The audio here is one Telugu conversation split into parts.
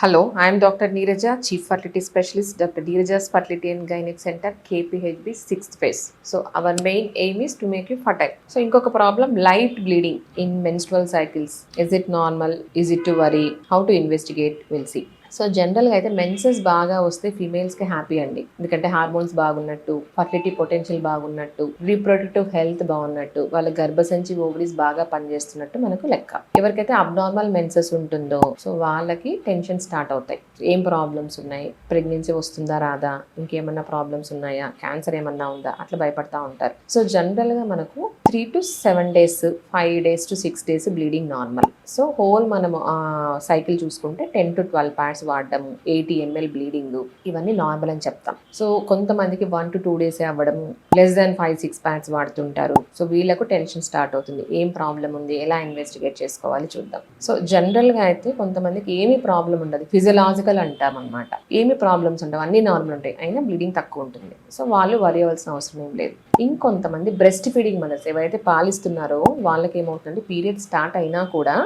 Hello, I am Dr. Neeraja, Chief Fertility Specialist, Dr. Neeraja's Fertility and Gynec Center, KPHB, 6th phase. So, our main aim is to make you fertile. So, inkoka problem, light bleeding in menstrual cycles. Is it normal? Is it to worry? How to investigate? We'll see. So జనరల్గా అయితే మెన్సెస్ బాగా వస్తే ఫీమేల్స్కి హ్యాపీ అండి, ఎందుకంటే హార్మోన్స్ బాగున్నట్టు, ఫర్టిలిటీ పొటెన్షియల్ బాగున్నట్టు, రీప్రొడక్టివ్ హెల్త్ బాగున్నట్టు, వాళ్ళ గర్భసంచి ఓవరీస్ బాగా పనిచేస్తున్నట్టు మనకు లెక్క. ఎవరికైతే అబ్నార్మల్ మెన్సెస్ ఉంటుందో సో వాళ్ళకి టెన్షన్ స్టార్ట్ అవుతాయి. ఏం ప్రాబ్లమ్స్ ఉన్నాయి, ప్రెగ్నెన్సీ వస్తుందా రాదా, ఇంకేమన్నా ప్రాబ్లమ్స్ ఉన్నాయా, క్యాన్సర్ ఏమన్నా ఉందా, అట్లా భయపడతా ఉంటారు. సో జనరల్గా మనకు 3 to 7 days, 5 days to 6 days bleeding normal. So whole మనము సైకిల్ చూసుకుంటే 10 to 12 pads వాడడము, 80 ml బ్లీడింగ్, ఇవన్నీ నార్మల్ అని చెప్తాం. సో కొంతమందికి 1 to 2 days అవ్వడము, లెస్ దాన్ 5-6 pads వాడుతుంటారు. సో వీళ్ళకు టెన్షన్ స్టార్ట్ అవుతుంది, ఏం ప్రాబ్లం ఉంది, ఎలా ఇన్వెస్టిగేట్ చేసుకోవాలి చూద్దాం. సో జనరల్గా అయితే కొంతమందికి ఏమీ ప్రాబ్లం ఉండదు, ఫిజియలాజికల్ అంటాం అనమాట. ఏమి ప్రాబ్లమ్స్ ఉండవు, అన్ని నార్మల్ ఉంటాయి, అయినా బ్లీడింగ్ తక్కువ ఉంటుంది. సో వాళ్ళు వరి అవ్వాల్సిన అవసరం ఏం లేదు. ఇంకొంతమంది బ్రెస్ట్ ఫీడింగ్ మదర్స్ ఎవరైతే పాలిస్తున్నారో వాళ్ళకి ఏమవుతుంది, పీరియడ్ స్టార్ట్ అయినా కూడా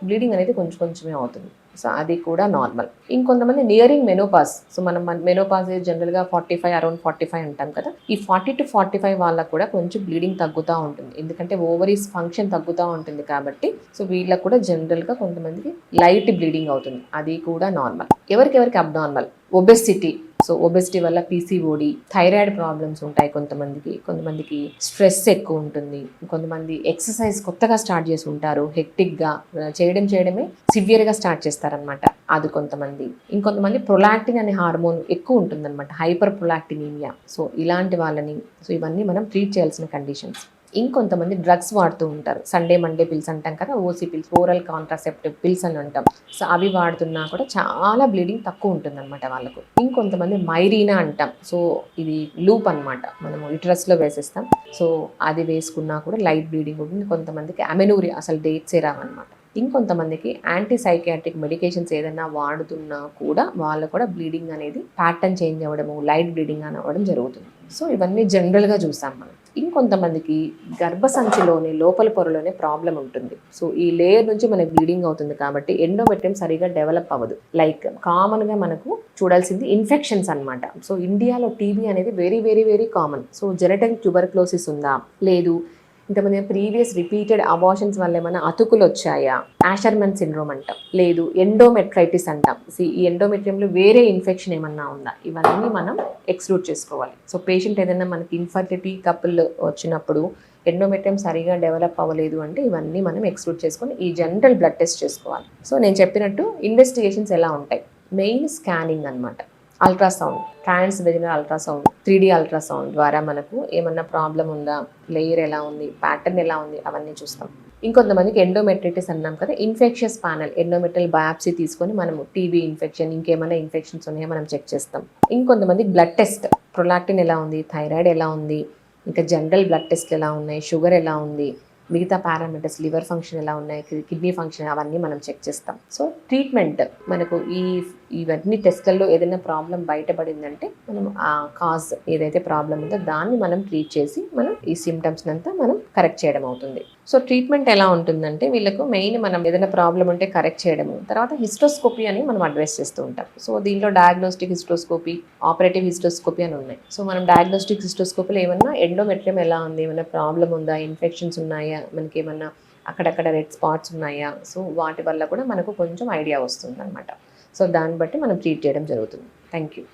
బ్లీడింగ్ అనేది కొంచెం కొంచెమే అవుతుంది. సో అది కూడా నార్మల్. ఇంకొంతమంది నియరింగ్ మెనోపాస్. సో మనం మెనోపాస్ జనరల్గా 45, అరౌండ్ 45 అంటాం కదా, ఈ 40 to 45 వాళ్ళకు కూడా కొంచెం బ్లీడింగ్ తగ్గుతూ ఉంటుంది, ఎందుకంటే ఓవరీస్ ఫంక్షన్ తగ్గుతూ ఉంటుంది కాబట్టి. సో వీళ్ళకు కూడా జనరల్గా కొంతమందికి లైట్ బ్లీడింగ్ అవుతుంది, అది కూడా నార్మల్. ఎవరికెవరికి అబ్నార్మల్, ఒబెసిటీ. సో ఒబెసిటీ వల్ల పీసీఓడి, థైరాయిడ్ ప్రాబ్లమ్స్ ఉంటాయి కొంతమందికి స్ట్రెస్ ఎక్కువ ఉంటుంది, కొంతమంది ఎక్సర్సైజ్ కొత్తగా స్టార్ట్ చేసి ఉంటారు, హెక్టిక్గా చేయడమే సివియర్గా స్టార్ట్ చేస్తారనమాట, అది కొంతమంది. ఇంకొంతమంది ప్రొలాక్టిన్ అనే హార్మోన్ ఎక్కువ ఉంటుందన్నమాట, హైపర్ ప్రొలాక్టినీమియా. సో ఇలాంటి వాళ్ళని, సో ఇవన్నీ మనం ట్రీట్ చేయాల్సిన కండిషన్స్. ఇంకొంతమంది డ్రగ్స్ వాడుతూ ఉంటారు, సండే మండే పిల్స్ అంటాం కదా, OC pills, oral contraceptive pills అని అంటాం. సో అవి వాడుతున్నా కూడా చాలా బ్లీడింగ్ తక్కువ ఉంటుంది అనమాట వాళ్ళకు. ఇంకొంతమంది మైరీనా అంటాం, సో ఇది లూప్ అనమాట, మనము యుటరస్లో వేసేస్తాం. సో అది వేసుకున్నా కూడా లైట్ బ్లీడింగ్ ఉంటుంది. కొంతమందికి అమెనూరియా, అసలు డేట్సే రావన్నమాట. ఇంకొంతమందికి యాంటీ సైకియాట్రిక్ మెడికేషన్స్ ఏదైనా వాడుతున్నా కూడా వాళ్ళు కూడా బ్లీడింగ్ అనేది ప్యాటర్న్ చేంజ్ అవ్వడము, లైట్ బ్లీడింగ్ అని అవ్వడం జరుగుతుంది. సో ఇవన్నీ జనరల్గా చూసాం మనం. ఇంకొంతమందికి గర్భసంచిలోని లోపల పొరలోనే ప్రాబ్లం ఉంటుంది. సో ఈ లేయర్ నుంచి మనకి బ్లీడింగ్ అవుతుంది కాబట్టి ఎండోమెట్రియం సరిగా డెవలప్ అవ్వదు. లైక్ కామన్గా మనకు చూడాల్సింది ఇన్ఫెక్షన్స్ అనమాట. సో ఇండియాలో టీబీ అనేది very very very common. So genetic tuberculosis ఉందా, లేదు ఇంతమంది ప్రీవియస్ రిపీటెడ్ అబార్షన్స్ వల్ల ఏమైనా అతుకులు వచ్చాయా, యాషర్మన్ సిండ్రోమ్ అంటాం, లేదు ఎండోమెట్రైటిస్ అంటాం. ఈ ఎండోమెట్రియంలో వేరే ఇన్ఫెక్షన్ ఏమన్నా ఉందా, ఇవన్నీ మనం ఎక్స్క్లూడ్ చేసుకోవాలి. సో పేషెంట్ ఏదైనా మనకి ఇన్ఫర్టిలిటీ కపుల్ వచ్చినప్పుడు ఎండోమెట్రియం సరిగా డెవలప్ అవ్వలేదు అంటే ఇవన్నీ మనం ఎక్స్క్లూడ్ చేసుకొని ఈ జనరల్ బ్లడ్ టెస్ట్ చేసుకోవాలి. సో నేను చెప్పినట్టు ఇన్వెస్టిగేషన్స్ ఎలా ఉంటాయి, మెయిన్ స్కానింగ్ అనమాట, అల్ట్రాసౌండ్, ట్రాన్స్ వెజినల్ అల్ట్రాసౌండ్, 3D అల్ట్రాసౌండ్ ద్వారా మనకు ఏమన్నా ప్రాబ్లం ఉందా, లేయర్ ఎలా ఉంది, ప్యాటర్న్ ఎలా ఉంది, అవన్నీ చూస్తాం. ఇంకొంతమందికి ఎండోమెట్రైటిస్ అన్నాం కదా, ఇన్ఫెక్షస్ ప్యానల్, ఎండోమెట్రియల్ బయాప్సీ తీసుకొని మనము టీబీ ఇన్ఫెక్షన్, ఇంకేమైనా ఇన్ఫెక్షన్స్ ఉన్నాయో మనం చెక్ చేస్తాం. ఇంకొంతమంది బ్లడ్ టెస్ట్, ప్రొలాక్టిన్ ఎలా ఉంది, థైరాయిడ్ ఎలా ఉంది, ఇంకా జనరల్ బ్లడ్ టెస్ట్లు ఎలా ఉన్నాయి, షుగర్ ఎలా ఉంది, మిగతా పారామీటర్స్, లివర్ ఫంక్షన్ ఎలా ఉన్నాయి, కిడ్నీ ఫంక్షన్, అవన్నీ మనం చెక్ చేస్తాం. సో ట్రీట్మెంట్ మనకు ఇవన్నీ టెస్ట్లలో ఏదైనా ప్రాబ్లం బయటపడిందంటే మనం ఆ కాజ్ ఏదైతే ప్రాబ్లం ఉందో దాన్ని మనం ట్రీట్ చేసి మనం ఈ సిమ్టమ్స్ అంతా మనం కరెక్ట్ చేయడం అవుతుంది. సో ట్రీట్మెంట్ ఎలా ఉంటుందంటే వీళ్ళకు మెయిన్ మనం ఏదైనా ప్రాబ్లం ఉంటే కరెక్ట్ చేయడము, తర్వాత హిస్టోస్కోపీ అని మనం అడ్వైస్ చేస్తూ ఉంటాం. సో దీంట్లో డయాగ్నోస్టిక్ హిస్టోస్కోపీ, ఆపరేటివ్ హిస్టోస్కోపీ అని ఉన్నాయి. సో మనం డయాగ్నోస్టిక్ హిస్టోస్కోపీలో ఏమన్నా ఎండోమెట్రియం ఎలా ఉంది, ఏమైనా ప్రాబ్లం ఉందా, ఇన్ఫెక్షన్స్ ఉన్నాయా, మనకి ఏమన్నా అక్కడక్కడ రెడ్ స్పాట్స్ ఉన్నాయా, సో వాటి వల్ల కూడా మనకు కొంచెం ఐడియా వస్తుంది అనమాట. సో దాన్ని బట్టి మనం ట్రీట్ చేయడం జరుగుతుంది. Thank you.